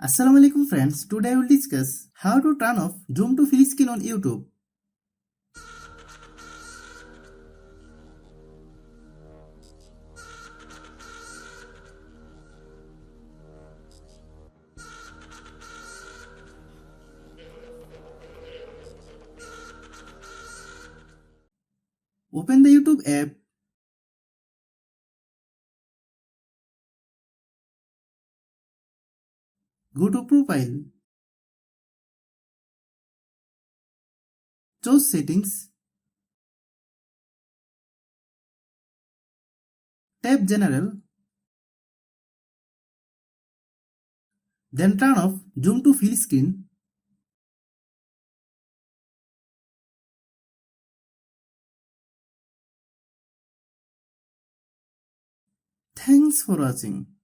Assalamualaikum friends, today I will discuss how to turn off zoom to full screen on YouTube. Open the YouTube app. Go to Profile. Choose Settings. Tap General. Then turn off zoom to full screen. Thanks for watching.